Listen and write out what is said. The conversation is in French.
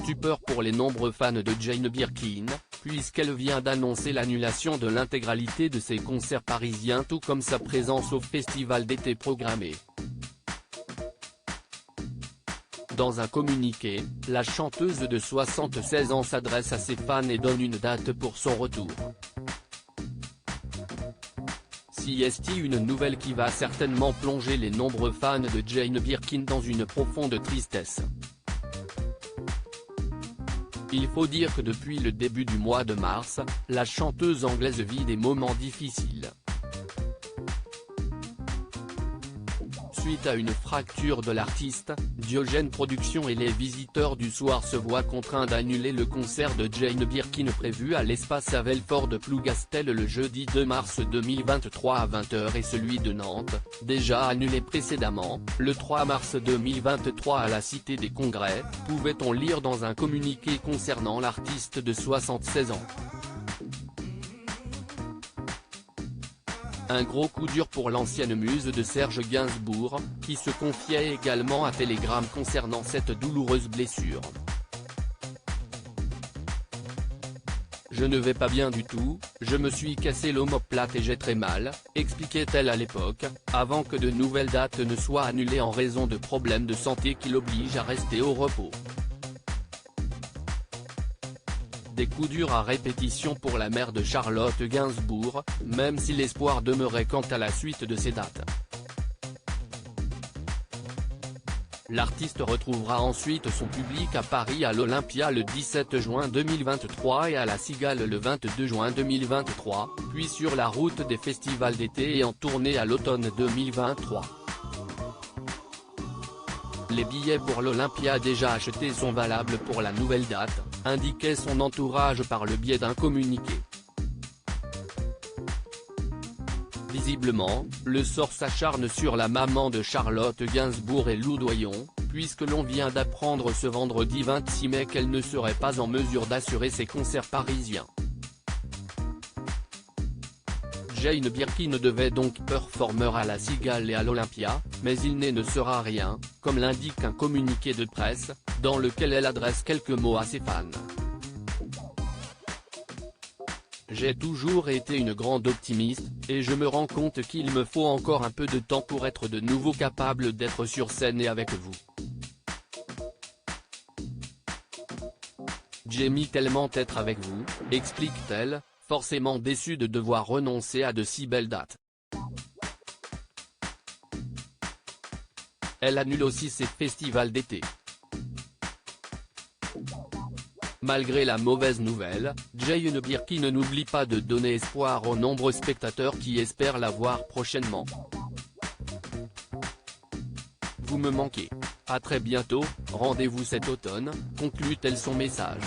stupeur pour les nombreux fans de Jane Birkin, puisqu'elle vient d'annoncer l'annulation de l'intégralité de ses concerts parisiens tout comme sa présence au festival d'été programmé. Dans un communiqué, la chanteuse de 76 ans s'adresse à ses fans et donne une date pour son retour. C'est une nouvelle qui va certainement plonger les nombreux fans de Jane Birkin dans une profonde tristesse. Il faut dire que depuis le début du mois de mars, la chanteuse anglaise vit des moments difficiles. Suite à une fracture de l'artiste, Diogène Productions et les visiteurs du soir se voient contraints d'annuler le concert de Jane Birkin prévu à l'espace Havelfort de Plougastel le jeudi 2 mars 2023 à 20h et celui de Nantes, déjà annulé précédemment, le 3 mars 2023 à la Cité des Congrès, pouvait-on lire dans un communiqué concernant l'artiste de 76 ans. Un gros coup dur pour l'ancienne muse de Serge Gainsbourg, qui se confiait également à Telegram concernant cette douloureuse blessure. Je ne vais pas bien du tout, je me suis cassé l'omoplate et j'ai très mal, expliquait-elle à l'époque, avant que de nouvelles dates ne soient annulées en raison de problèmes de santé qui l'obligent à rester au repos. Des coups durs à répétition pour la mère de Charlotte Gainsbourg, même si l'espoir demeurait quant à la suite de ces dates. L'artiste retrouvera ensuite son public à Paris à l'Olympia le 17 juin 2023 et à la Cigale le 22 juin 2023, puis sur la route des festivals d'été et en tournée à l'automne 2023. Les billets pour l'Olympia déjà achetés sont valables pour la nouvelle date, indiquait son entourage par le biais d'un communiqué. Visiblement, le sort s'acharne sur la maman de Charlotte Gainsbourg et Lou Doyon, puisque l'on vient d'apprendre ce vendredi 26 mai qu'elle ne serait pas en mesure d'assurer ses concerts parisiens. Jane Birkin devait donc performer à la Cigale et à l'Olympia, mais il ne sera rien, comme l'indique un communiqué de presse, dans lequel elle adresse quelques mots à ses fans. J'ai toujours été une grande optimiste, et je me rends compte qu'il me faut encore un peu de temps pour être de nouveau capable d'être sur scène et avec vous. J'aime tellement être avec vous, explique-t-elle, forcément déçue de devoir renoncer à de si belles dates. Elle annule aussi ses festivals d'été. Malgré la mauvaise nouvelle, Jane Birkin n'oublie pas de donner espoir aux nombreux spectateurs qui espèrent la voir prochainement. Vous me manquez. À très bientôt, rendez-vous cet automne, conclut-elle son message.